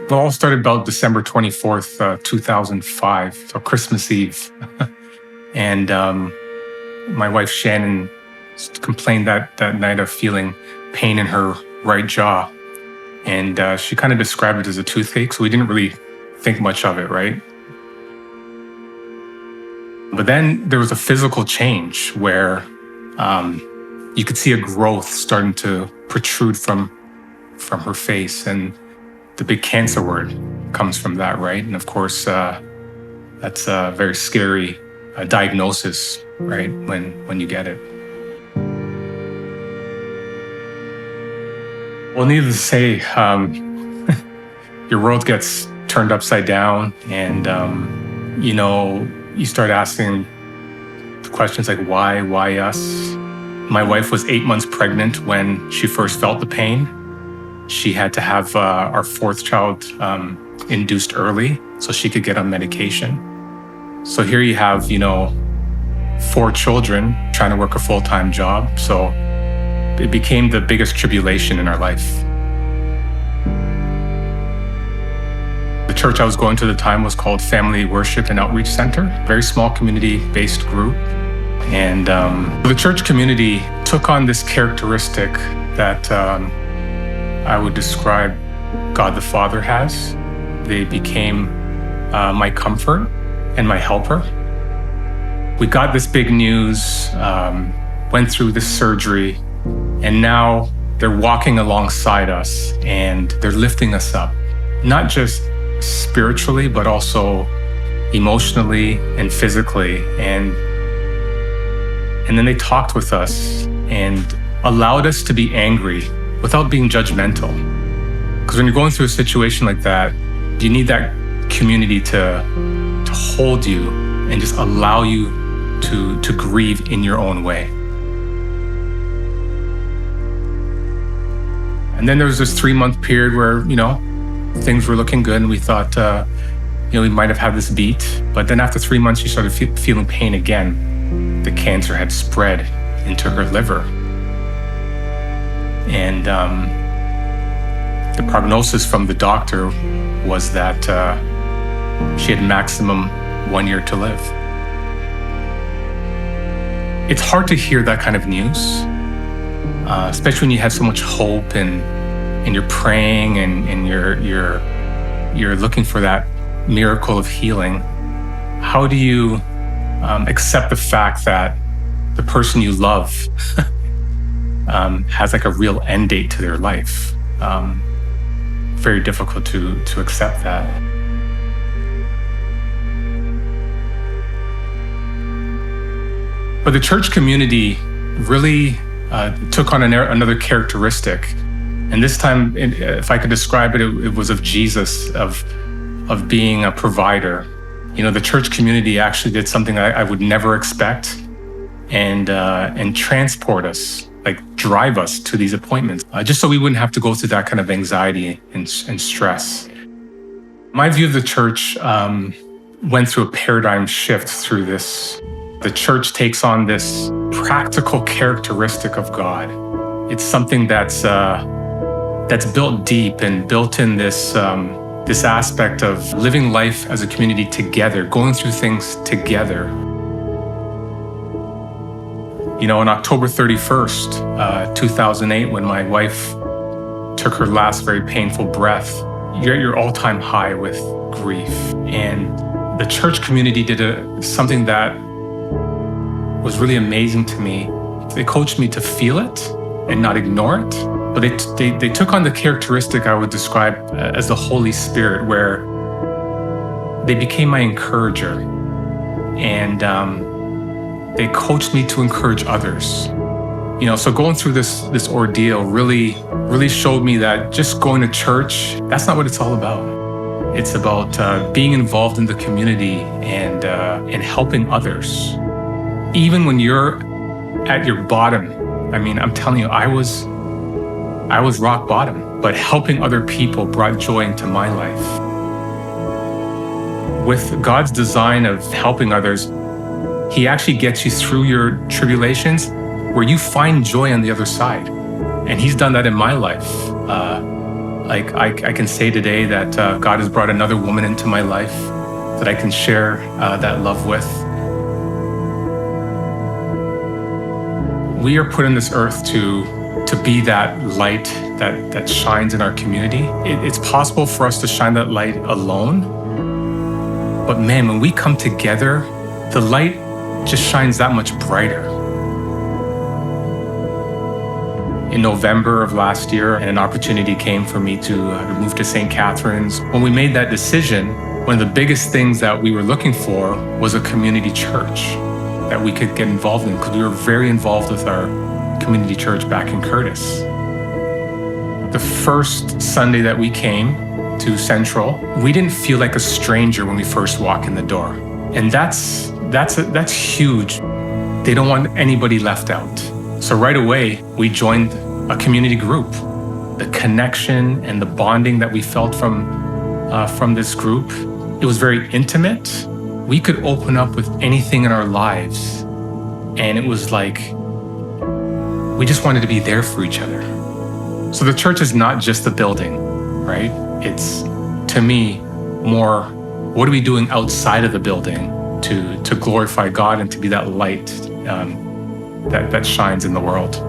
It all started about December 24th, 2005, so Christmas Eve. And my wife, Shannon, complained that night of feeling pain in her right jaw. And she kind of described it as a toothache, so we didn't really think much of it, right? But then there was a physical change where you could see a growth starting to protrude from her face, and the big cancer word comes from that, right? And of course, that's a very scary diagnosis, right? When you get it. Well, needless to say, your world gets turned upside down, and you start asking the questions like, why us? My wife was 8 months pregnant when she first felt the pain. She had to have our fourth child induced early so she could get on medication. So here you have, 4 children trying to work a full-time job. So it became the biggest tribulation in our life. The church I was going to at the time was called Family Worship and Outreach Center, very small community-based group. And the church community took on this characteristic that I would describe God the Father has. They became my comfort and my helper. We got this big news, went through this surgery, and now they're walking alongside us and they're lifting us up, not just spiritually, but also emotionally and physically. And then they talked with us and allowed us to be angry without being judgmental. Because when you're going through a situation like that, you need that community to hold you and just allow you to grieve in your own way. And then there was this 3-month period where, things were looking good and we thought, we might have had this beat. But then after 3 months, she started feeling pain again. The cancer had spread into her liver. And the prognosis from the doctor was that she had maximum 1 year to live. It's hard to hear that kind of news, especially when you have so much hope and you're praying and you're looking for that miracle of healing. How do you accept the fact that the person you love has like a real end date to their life? Very difficult to accept that. But the church community really took on another characteristic. And this time, if I could describe it, it was of Jesus, of being a provider. The church community actually did something I would never expect, and transport us, like drive us to these appointments, just so we wouldn't have to go through that kind of anxiety and stress. My view of the church went through a paradigm shift through this. The church takes on this practical characteristic of God. It's something that's built deep and built in this aspect of living life as a community together, going through things together. On October 31st, 2008, when my wife took her last very painful breath, you're at your all-time high with grief. And the church community did something that was really amazing to me. They coached me to feel it and not ignore it. But they took on the characteristic I would describe as the Holy Spirit, where they became my encourager. And they coached me to encourage others. So going through this ordeal really showed me that just going to church, that's not what it's all about. It's about being involved in the community and helping others. Even when you're at your bottom, I'm telling you, I was rock bottom, but helping other people brought joy into my life. With God's design of helping others, He actually gets you through your tribulations where you find joy on the other side. And He's done that in my life. Like I can say today that God has brought another woman into my life that I can share that love with. We are put on this earth to be that light that shines in our community. It's possible for us to shine that light alone, but man, when we come together, the light just shines that much brighter. In November of last year, an opportunity came for me to move to St. Catharines. When we made that decision, one of the biggest things that we were looking for was a community church that we could get involved in, because we were very involved with our community church back in Curtis. The first Sunday that we came to Central, we didn't feel like a stranger when we first walked in the door. And that's huge. They don't want anybody left out. So right away, we joined a community group. The connection and the bonding that we felt from this group, it was very intimate. We could open up with anything in our lives. And it was like, we just wanted to be there for each other. So the church is not just a building, right? It's, to me, more, what are we doing outside of the building to glorify God and to be that light that shines in the world?